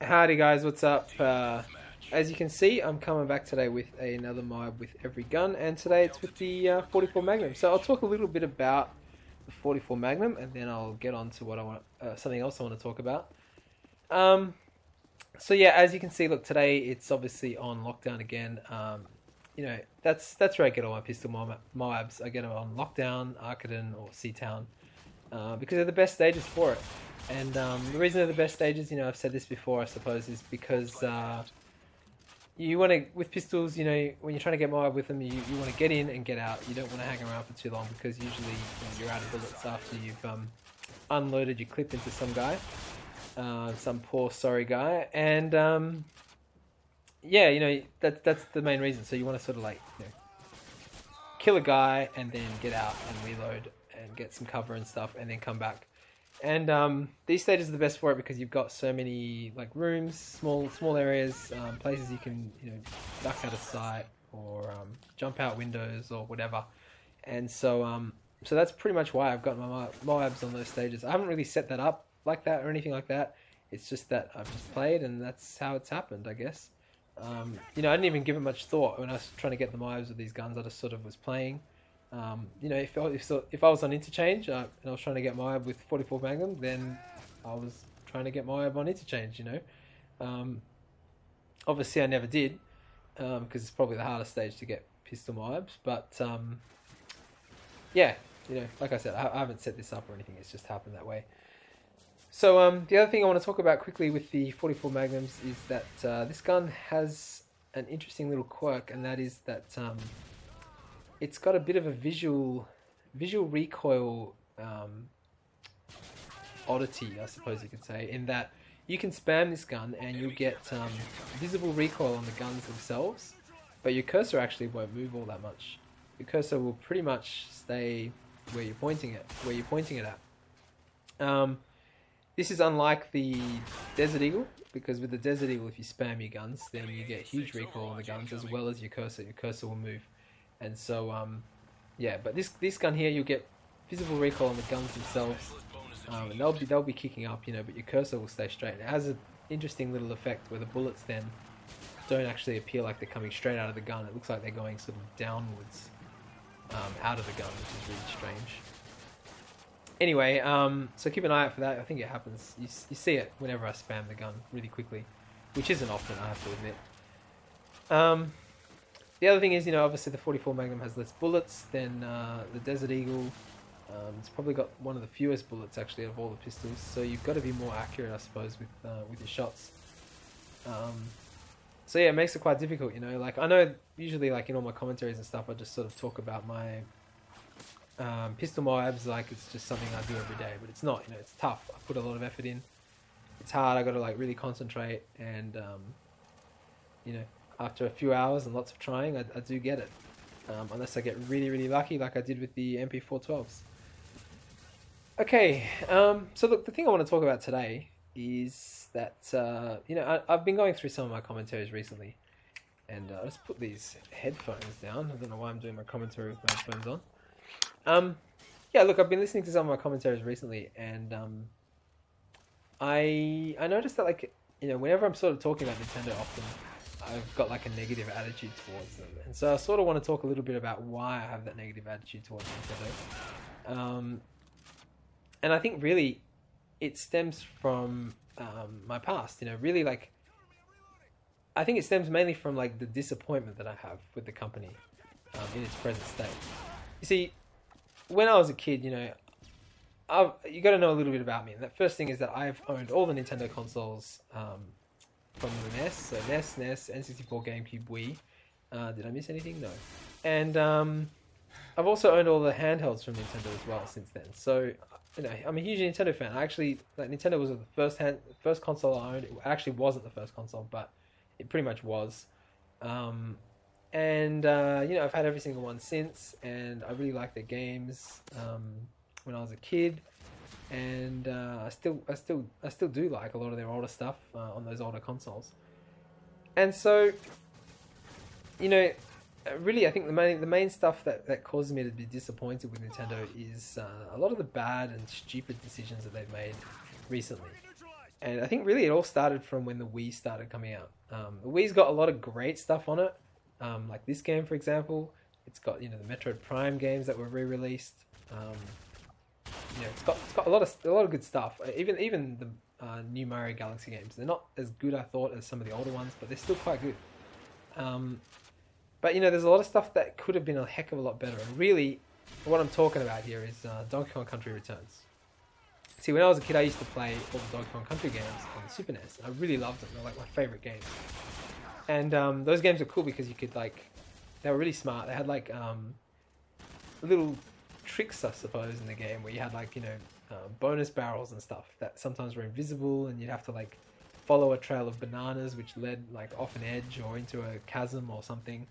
Howdy guys, what's up? As you can see, I'm coming back today with another m.o.a.b with every gun, and today it's with the 44 Magnum. So I'll talk a little bit about the 44 Magnum, and then I'll get on to what I want, something else I want to talk about. So yeah, as you can see, look, today it's obviously on lockdown again. You know, that's where I get all my pistol m.o.a.bs. I get them on lockdown, Arcaden, or Seatown, because they're the best stages for it. And the reason they're the best stages, you know, I've said this before, I suppose, is because you want to, with pistols, you know, when you're trying to get m.o.a.b with them, you want to get in and get out. You don't want to hang around for too long because usually you're out of bullets after you've unloaded your clip into some guy, some poor sorry guy, and yeah, you know, that's the main reason. So you want to sort of like, you know, kill a guy and then get out and reload and get some cover and stuff and then come back. And these stages are the best for it because you've got so many like rooms, small areas, places you can, you know, duck out of sight or jump out windows or whatever. And so so that's pretty much why I've got my m.o.a.bs on those stages. I haven't really set that up like that or anything like that. It's just that I've just played and that's how it's happened, I guess. You know, I didn't even give it much thought when I was trying to get the m.o.a.bs with these guns. I just sort of was playing. You know, if I was on interchange and I was trying to get m.o.a.b with 44 Magnum, then I was trying to get m.o.a.b on interchange, you know. Obviously I never did, because it's probably the hardest stage to get pistol m.o.a.bs, but yeah, you know, like I said, I haven't set this up or anything, it's just happened that way. So the other thing I want to talk about quickly with the 44 Magnums is that this gun has an interesting little quirk, and that is that it's got a bit of a visual recoil oddity, I suppose you could say, in that you can spam this gun and you'll get visible recoil on the guns themselves, but your cursor actually won't move all that much. Your cursor will pretty much stay where you're pointing it at. This is unlike the Desert Eagle, because with the Desert Eagle, if you spam your guns, then you get huge recoil on the guns as well as your cursor. Your cursor will move. And so, yeah, but this gun here, you'll get visible recoil on the guns themselves, and they'll be kicking up, you know, but your cursor will stay straight. It has an interesting little effect where the bullets then don't actually appear like they're coming straight out of the gun. It looks like they're going sort of downwards out of the gun, which is really strange. Anyway, so keep an eye out for that. I think it happens. You see it whenever I spam the gun really quickly, which isn't often, I have to admit. The other thing is, you know, obviously the 44 Magnum has less bullets than the Desert Eagle. It's probably got one of the fewest bullets actually of all the pistols, so you've got to be more accurate, I suppose, with your shots. So yeah, it makes it quite difficult, you know. Like, I know usually, like in all my commentaries and stuff, I just sort of talk about my pistol m.o.a.bs like it's just something I do every day, but it's not. You know, it's tough. I put a lot of effort in. It's hard. I got to like really concentrate, and you know, after a few hours and lots of trying, I do get it. Unless I get really lucky, like I did with the MP412s. Okay, so look, the thing I want to talk about today is that you know, I've been going through some of my commentaries recently, and I just put these headphones down. I don't know why I'm doing my commentary with my headphones on. Yeah, look, I've been listening to some of my commentaries recently, and I noticed that, like, you know, whenever I'm sort of talking about Nintendo, often I've got like a negative attitude towards them, and so I sort of want to talk a little bit about why I have that negative attitude towards Nintendo. And I think really it stems from my past. You know, really, like, I think it stems mainly from like the disappointment that I have with the company in its present state. You see, when I was a kid, you know, you got to know a little bit about me. And the first thing is that I've owned all the Nintendo consoles from the NES, so NES, N64, GameCube, Wii. Did I miss anything? No. And I've also owned all the handhelds from Nintendo as well since then. So, you know, I'm a huge Nintendo fan. I actually, like, Nintendo was the first console I owned. It actually wasn't the first console, but it pretty much was. And you know, I've had every single one since, and I really like their games when I was a kid. And I still do like a lot of their older stuff on those older consoles. And so, you know, really, I think the main stuff that causes me to be disappointed with Nintendo is a lot of the bad and stupid decisions that they've made recently. And I think really it all started from when the Wii started coming out. The Wii's got a lot of great stuff on it, like this game, for example. It's got, you know, the Metroid Prime games that were re-released. You know, it's got a lot of good stuff. Even the new Mario Galaxy games, they're not as good, I thought, as some of the older ones, but they're still quite good. But you know, there's a lot of stuff that could have been a heck of a lot better. And really, what I'm talking about here is Donkey Kong Country Returns. See, when I was a kid, I used to play all the Donkey Kong Country games on the Super NES. I really loved them. They're like my favorite games. And those games were cool because you could like, they were really smart. They had like little tricks, I suppose, in the game where you had like, you know, bonus barrels and stuff that sometimes were invisible, and you'd have to like follow a trail of bananas which led like off an edge or into a chasm or something.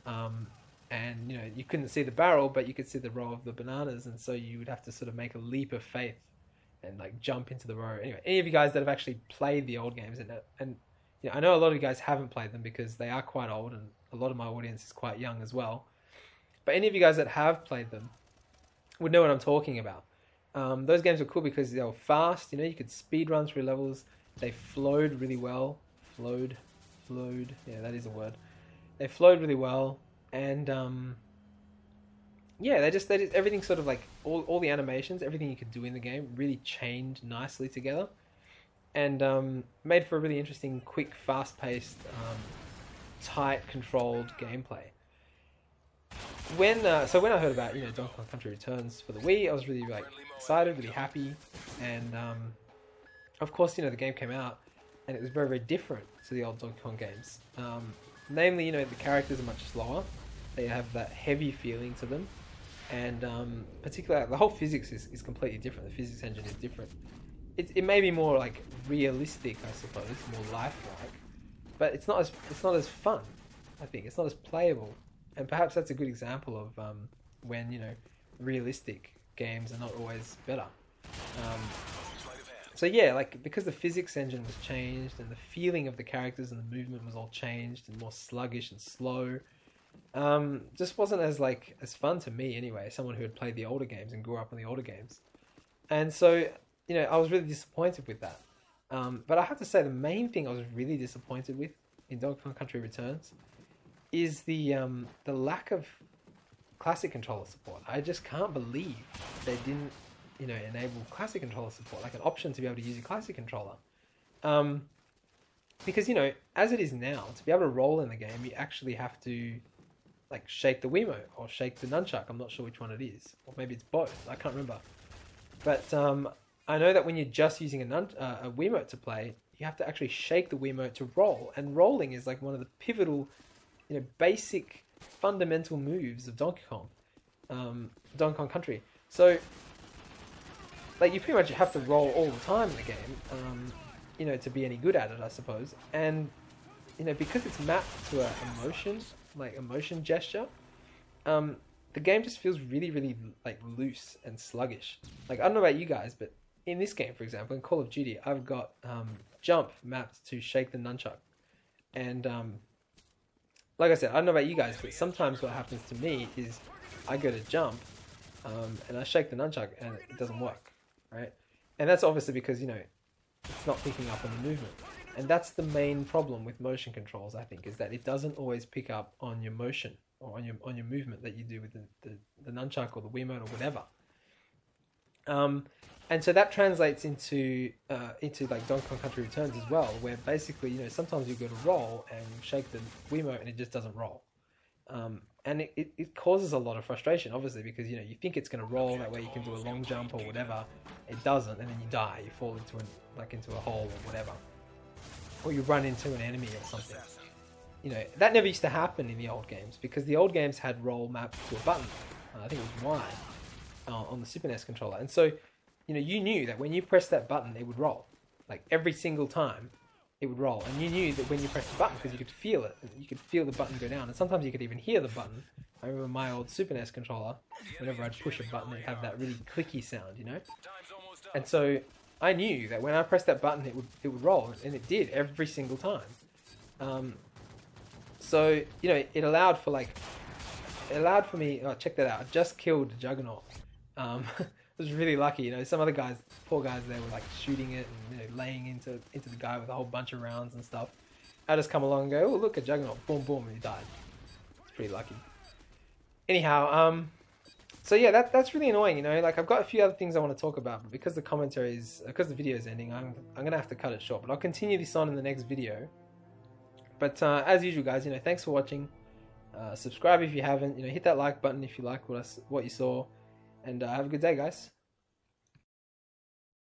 And you know, you couldn't see the barrel, but you could see the row of the bananas, and so you would have to sort of make a leap of faith and like jump into the row. Anyway, any of you guys that have actually played the old games, and you know, I know a lot of you guys haven't played them because they are quite old, and a lot of my audience is quite young as well. But any of you guys that have played them would know what I'm talking about. Those games were cool because they were fast. You know, you could speed run through levels. They flowed really well. Flowed. Yeah, that is a word. They flowed really well, and yeah, they just everything sort of like all the animations, everything you could do in the game really chained nicely together, and made for a really interesting, quick, fast-paced, tight, controlled gameplay. When I heard about, you know, Donkey Kong Country Returns for the Wii, I was really like excited, really happy, and of course, you know, the game came out, and it was very, very different to the old Donkey Kong games. Namely, you know, the characters are much slower. They have that heavy feeling to them. And particularly, the whole physics is completely different. The physics engine is different. It may be more like realistic, I suppose, more lifelike, but it's not as fun. I think it's not as playable, and perhaps that's a good example of when, you know, realistic games are not always better. So yeah, like because the physics engine was changed and the feeling of the characters and the movement was all changed and more sluggish and slow. Just wasn't as fun to me anyway, someone who had played the older games and grew up on the older games. And so, you know, I was really disappointed with that. But I have to say the main thing I was really disappointed with in Donkey Kong Country Returns is the lack of classic controller support. I just can't believe they didn't, you know, enable classic controller support, like an option to be able to use a classic controller. Because, you know, as it is now, to be able to roll in the game, you actually have to like shake the Wiimote or shake the nunchuck. I'm not sure which one it is, or maybe it's both. I can't remember. But I know that when you're just using a Wiimote to play, you have to actually shake the Wiimote to roll, and rolling is like one of the pivotal, you know, basic fundamental moves of Donkey Kong Country. So, like, you pretty much have to roll all the time in the game, you know, to be any good at it, I suppose. And, you know, because it's mapped to a motion gesture, the game just feels really, really, like, loose and sluggish. Like, I don't know about you guys, but in this game, for example, in Call of Duty, I've got jump mapped to shake the nunchuck. And, like I said, I don't know about you guys, but sometimes what happens to me is I go to jump, and I shake the nunchuck, and it doesn't work, right? And that's obviously because, you know, it's not picking up on the movement. And that's the main problem with motion controls, I think, is that it doesn't always pick up on your motion or on your movement that you do with the nunchuck or the Wiimote or whatever. And so that translates into like Donkey Kong Country Returns as well, where basically, you know, sometimes you go to roll and shake the Wiimote and it just doesn't roll. And it causes a lot of frustration, obviously, because, you know, you think it's going to roll, that way you can do a long jump or whatever. It doesn't, and then you die. You fall into a hole or whatever. Or you run into an enemy or something. You know, that never used to happen in the old games, because the old games had roll mapped to a button. I think it was Y on the Super NES controller. And so, you know, you knew that when you pressed that button, it would roll. Like, every single time, it would roll. And you knew that when you pressed the button, because you could feel it, you could feel the button go down. And sometimes you could even hear the button. I remember my old Super NES controller, whenever I'd push a button, it'd have that really clicky sound, you know? And so I knew that when I pressed that button, it would roll, and it did every single time. So, you know, it allowed for me, oh, check that out, I just killed Juggernaut. was really lucky. You know, some other guys, poor guys, they were like shooting it and laying into the guy with a whole bunch of rounds and stuff. I just come along and go, oh look, a Juggernaut, boom, boom, and he died. It's pretty lucky. Anyhow, so yeah, that's really annoying. You know, like I've got a few other things I want to talk about, but because the video is ending, I'm gonna have to cut it short. But I'll continue this on in the next video. But as usual, guys, thanks for watching. Subscribe if you haven't. Hit that like button if you like what you saw, and have a good day, guys.